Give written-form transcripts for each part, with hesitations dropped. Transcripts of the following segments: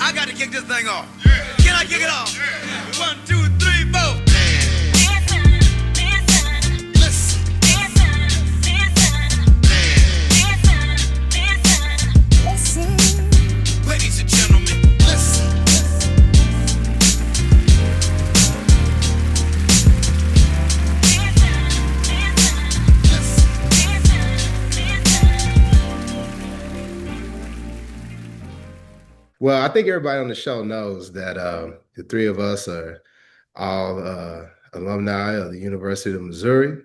I got to kick this thing off. Can I kick it off? 1, 2, 3, 4. Ladies and gentlemen, listen. Well, I think everybody on the show knows that the three of us are all alumni of the University of Missouri.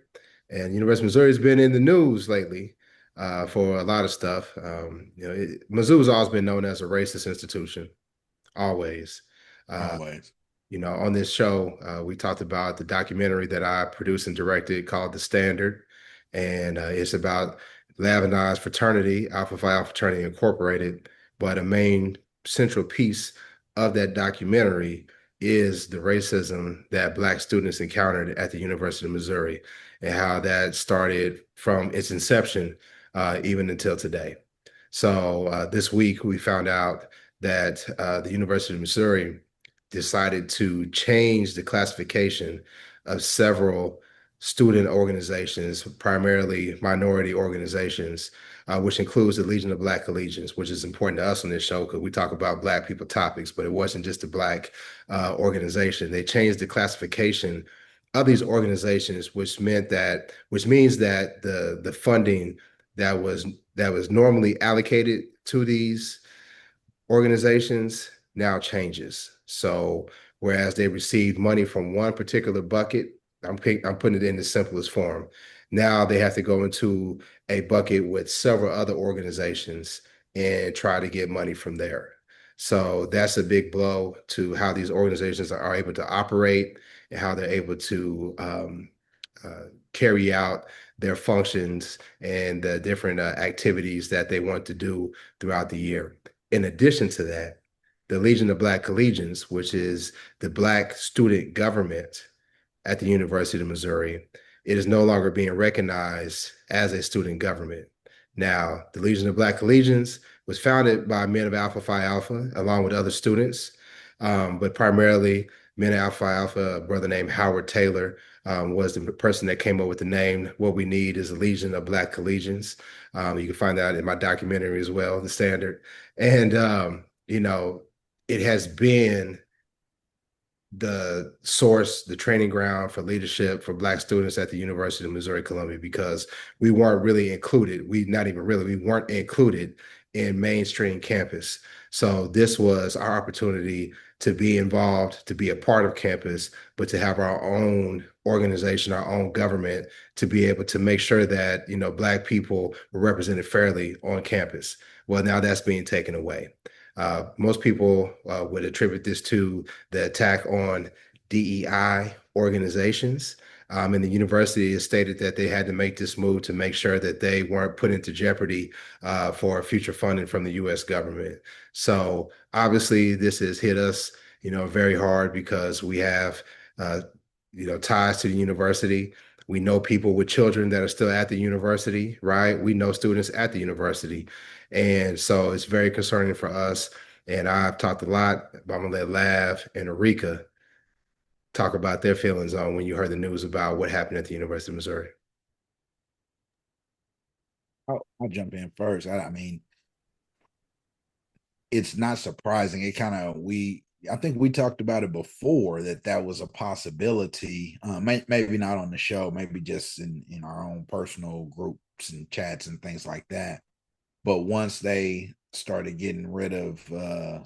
And University of Missouri has been in the news lately for a lot of stuff. Mizzou has always been known as a racist institution, always. Always. On this show, we talked about the documentary that I produced and directed called The Standard. And it's about Lavinized fraternity, Alpha Phi Alpha Fraternity Incorporated. But a main central piece of that documentary is the racism that Black students encountered at the University of Missouri and how that started from its inception even until today. So this week we found out that the University of Missouri decided to change the classification of several student organizations, primarily minority organizations, which includes the Legion of Black Collegians, which is important to us on this show because we talk about Black people topics, but it wasn't just a Black organization. They changed the classification of these organizations, which means that the funding that was normally allocated to these organizations now changes. So whereas they received money from one particular bucket, I'm putting it in the simplest form. Now they have to go into a bucket with several other organizations and try to get money from there. So that's a big blow to how these organizations are able to operate and how they're able to carry out their functions and the different activities that they want to do throughout the year. In addition to that, the Legion of Black Collegians, which is the Black student government at the University of Missouri, it is no longer being recognized as a student government. Now, the Legion of Black Collegians was founded by men of Alpha Phi Alpha, along with other students, but primarily men of Alpha Phi Alpha. A brother named Howard Taylor was the person that came up with the name. What we need is a Legion of Black Collegians. You can find that in my documentary as well, The Standard. And, it has been the source, the training ground for leadership for Black students at the University of Missouri Columbia, because we weren't really included. We weren't included in mainstream campus. So this was our opportunity to be involved, to be a part of campus, but to have our own organization, our own government, to be able to make sure that, Black people were represented fairly on campus. Well, now that's being taken away. Most people would attribute this to the attack on DEI organizations. And the university has stated that they had to make this move to make sure that they weren't put into jeopardy for future funding from the U.S. government. So obviously this has hit us, very hard because we have, ties to the university. We know people with children that are still at the university, right? We know students at the university. And so it's very concerning for us. And I've talked a lot, but I'm gonna let Lav and Erika talk about their feelings on when you heard the news about what happened at the University of Missouri. I'll jump in first. I mean, it's not surprising. I think we talked about it before that was a possibility. Maybe not on the show, maybe just in our own personal groups and chats and things like that. But once they started getting rid of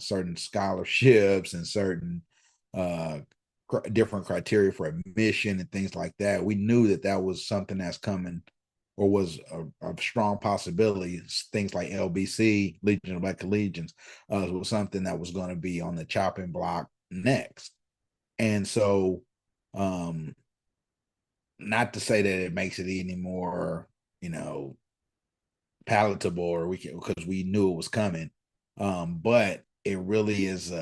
certain scholarships and certain different criteria for admission and things like that, we knew that was something that's coming, or was a strong possibility. Things like LBC, Legion of Black Collegians, was something that was going to be on the chopping block next. And so, not to say that it makes it any more, palatable, or because we knew it was coming, but it really is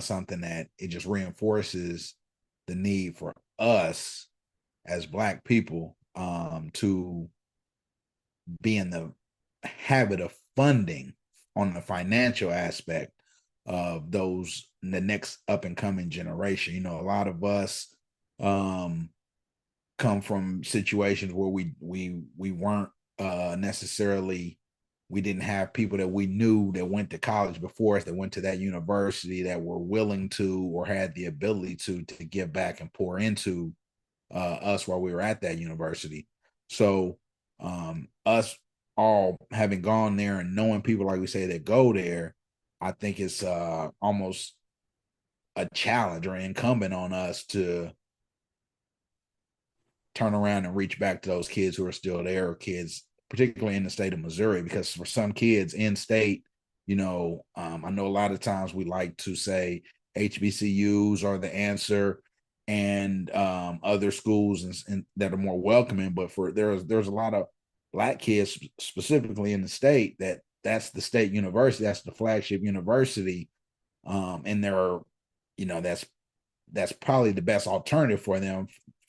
something that it just reinforces the need for us as Black people to be in the habit of funding on the financial aspect of those the next up and coming generation. You know, a lot of us come from situations where we weren't necessarily, we didn't have people that we knew that went to college before us, that went to that university, that were willing to or had the ability to give back and pour into us while we were at that university. So us all having gone there and knowing people, like we say, that go there, I think it's almost a challenge or incumbent on us to turn around and reach back to those kids who are still there, or kids particularly in the state of Missouri, because for some kids in state, you know, I know a lot of times we like to say HBCUs are the answer, and other schools and that are more welcoming, but for there's a lot of Black kids specifically in the state that's the state university, that's the flagship university, and there are, you know, that's probably the best alternative for them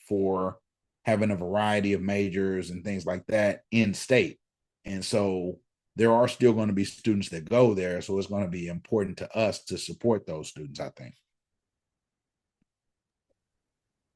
for having a variety of majors and things like that in state. And so there are still going to be students that go there. So it's going to be important to us to support those students, I think.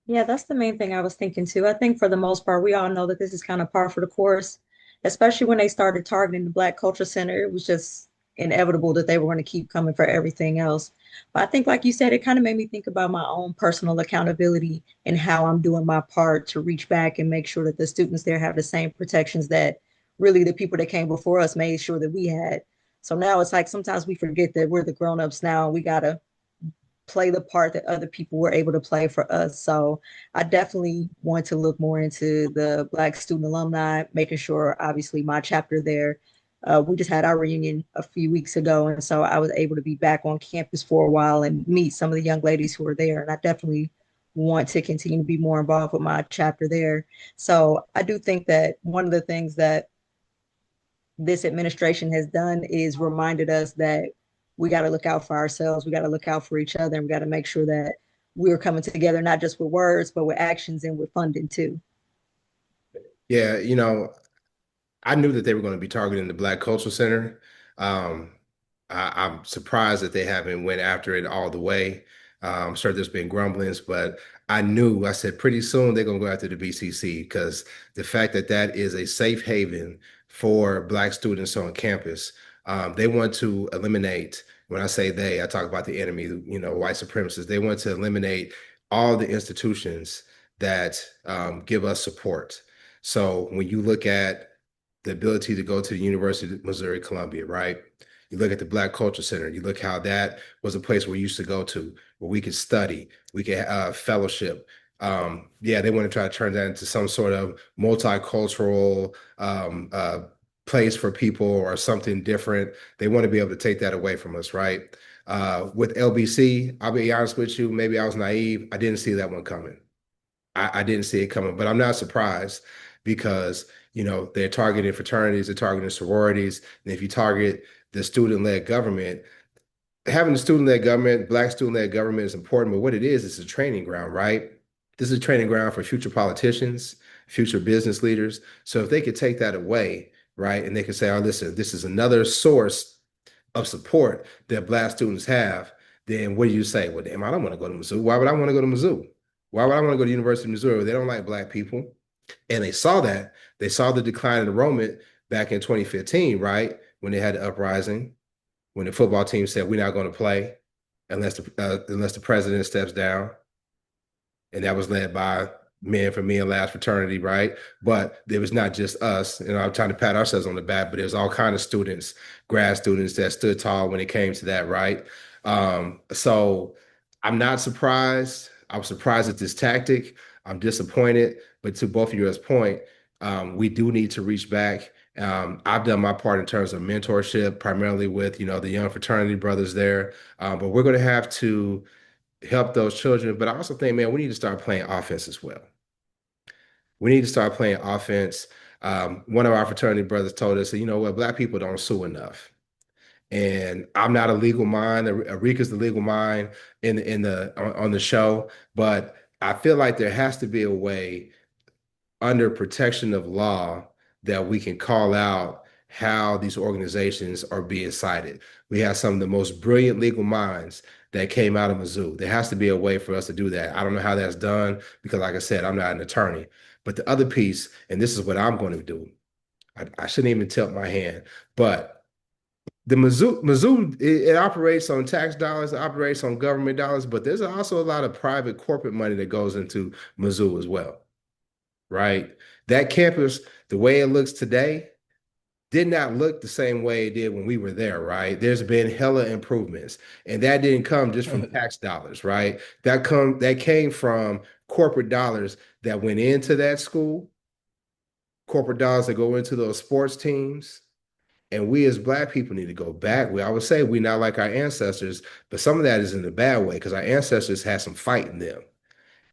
Yeah, that's the main thing I was thinking too. I think for the most part, we all know that this is kind of par for the course, especially when they started targeting the Black Culture Center. It was just inevitable that they were going to keep coming for everything else. But I think, like you said, it kind of made me think about my own personal accountability and how I'm doing my part to reach back and make sure that the students there have the same protections that really the people that came before us made sure that we had. So now it's like sometimes we forget that we're the grown-ups now. We gotta play the part that other people were able to play for us. So I definitely want to look more into the Black student alumni, making sure, obviously, my chapter there. We just had our reunion a few weeks ago, and so I was able to be back on campus for a while and meet some of the young ladies who are there. And I definitely want to continue to be more involved with my chapter there. So I do think that one of the things that this administration has done is reminded us that we got to look out for ourselves. We got to look out for each other, and we got to make sure that we're coming together, not just with words, but with actions and with funding too. Yeah, you know, I knew that they were going to be targeting the Black Cultural Center. Um, I'm surprised that they haven't went after it all the way. I'm sure there's been grumblings, but I said pretty soon they're going to go after the BCC, because the fact that that is a safe haven for Black students on campus, they want to eliminate, when I say they, I talk about the enemy, you know, white supremacists. They want to eliminate all the institutions that give us support. So when you look at the ability to go to the University of Missouri Columbia, right? You look at the Black Culture Center, you look how that was a place we used to go to, where we could study, we could fellowship. Yeah, they want to try to turn that into some sort of multicultural place for people or something different. They want to be able to take that away from us, right? With LBC, I'll be honest with you, maybe I was naive. I didn't see that one coming. I didn't see it coming, but I'm not surprised, because you know they're targeting fraternities, they're targeting sororities, and if you target the student-led government, having a student-led government, Black student-led government is important, but what it is a training ground, right? This is a training ground for future politicians, future business leaders. So if they could take that away, right, and they could say, oh, listen, this is another source of support that Black students have, then what do you say? Well, damn, I don't want to go to Mizzou. Why would I want to go to Mizzou? Why would I want to go to University of Missouri? They don't like Black people. And they saw that. They saw the decline in enrollment back in 2015, right? When they had the uprising, when the football team said, we're not going to play unless the president steps down. And that was led by Men for Me and Last Fraternity, right? But it was not just us. You know, I'm trying to pat ourselves on the back, but there's all kind of students, grad students that stood tall when it came to that, right? So I'm not surprised. I was surprised at this tactic. I'm disappointed. But to both of you guys' point, we do need to reach back. I've done my part in terms of mentorship, primarily with, you know, the young fraternity brothers there. But we're going to have to help those children. But I also think, man, we need to start playing offense as well. We need to start playing offense. One of our fraternity brothers told us, you know what, Black people don't sue enough. And I'm not a legal mind. Arika's the legal mind on the show, but I feel like there has to be a way under protection of law that we can call out how these organizations are being cited. We have some of the most brilliant legal minds that came out of Mizzou. There has to be a way for us to do that. I don't know how that's done because, like I said, I'm not an attorney. But the other piece, and this is what I'm going to do, I shouldn't even tilt my hand, but the Mizzou, it operates on tax dollars, it operates on government dollars, but there's also a lot of private corporate money that goes into Mizzou as well, right? That campus, the way it looks today, did not look the same way it did when we were there, right? There's been hella improvements, and that didn't come just from tax dollars, right? That came from corporate dollars that went into that school, corporate dollars that go into those sports teams. And we as Black people need to go back. I would say we're not like our ancestors, but some of that is in a bad way because our ancestors had some fight in them.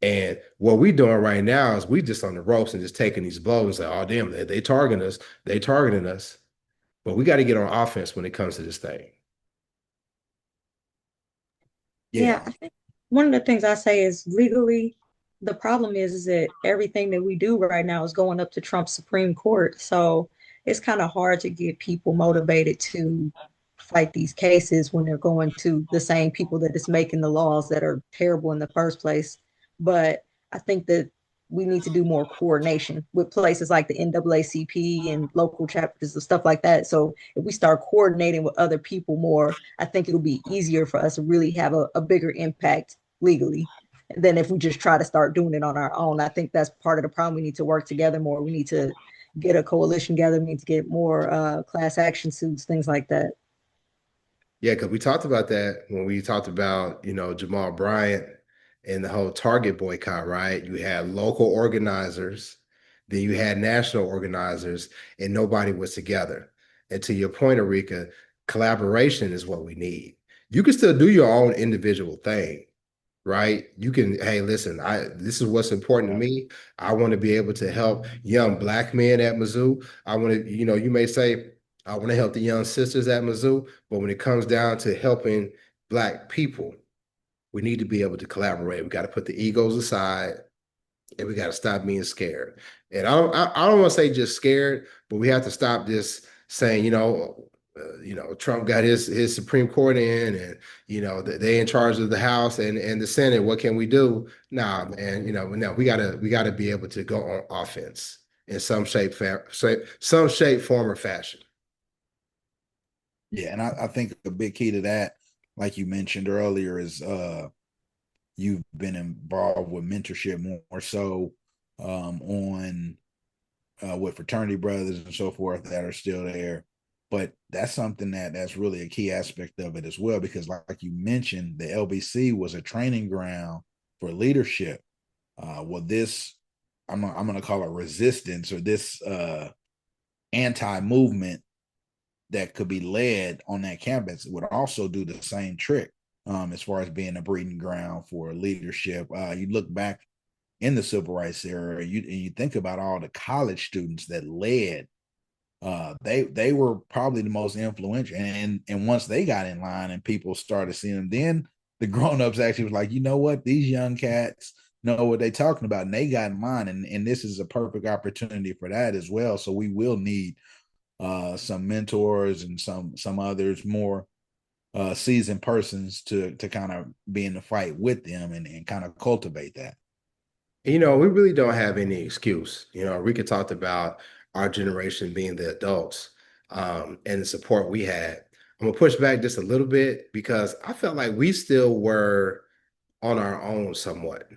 And what we're doing right now is we just on the ropes and just taking these blows and say, oh, damn, they targeting us. They targeting us. But we got to get on offense when it comes to this thing. Yeah, Yeah. I think one of the things I say is legally, the problem is that everything that we do right now is going up to Trump's Supreme Court. So it's kind of hard to get people motivated to fight these cases when they're going to the same people that is making the laws that are terrible in the first place. But I think that we need to do more coordination with places like the NAACP and local chapters and stuff like that. So if we start coordinating with other people more, I think it'll be easier for us to really have a bigger impact legally than if we just try to start doing it on our own. I think that's part of the problem. We need to work together more. We need to get a coalition together. We need to get more class action suits, things like that. Yeah, because we talked about that when we talked about, Jamal Bryant and the whole Target boycott, right? You had local organizers, then you had national organizers, and nobody was together. And to your point, Erika, collaboration is what we need. You can still do your own individual thing, right? You can, hey, listen, this is what's important to me. I want to be able to help young Black men at Mizzou. I want to, you may say, I want to help the young sisters at Mizzou, but when it comes down to helping Black people, we need to be able to collaborate. We got to put the egos aside and we got to stop being scared. And I don't want to say just scared, but we have to stop this saying, Trump got his Supreme Court in, and they in charge of the House and the Senate. What can we do? Nah, man. No, we gotta be able to go on offense in some shape, form, or fashion. Yeah, and I think a big key to that, like you mentioned earlier, is you've been involved with mentorship more so on with fraternity brothers and so forth that are still there. But that's something that's really a key aspect of it as well, because like you mentioned, the LBC was a training ground for leadership. This I'm gonna call it resistance, or this anti-movement that could be led on that campus would also do the same trick as far as being a breeding ground for leadership. You look back in the civil rights era, you think about all the college students that led. They were probably the most influential, and once they got in line and people started seeing them, then the grown-ups actually was like, you know what, these young cats know what they're talking about, and they got in line, and this is a perfect opportunity for that as well. So we will need some mentors and some others more seasoned persons to kind of be in the fight with them and kind of cultivate that. We really don't have any excuse. Rika talked about our generation being the adults, and the support we had. I'm gonna push back just a little bit because I felt like we still were on our own somewhat.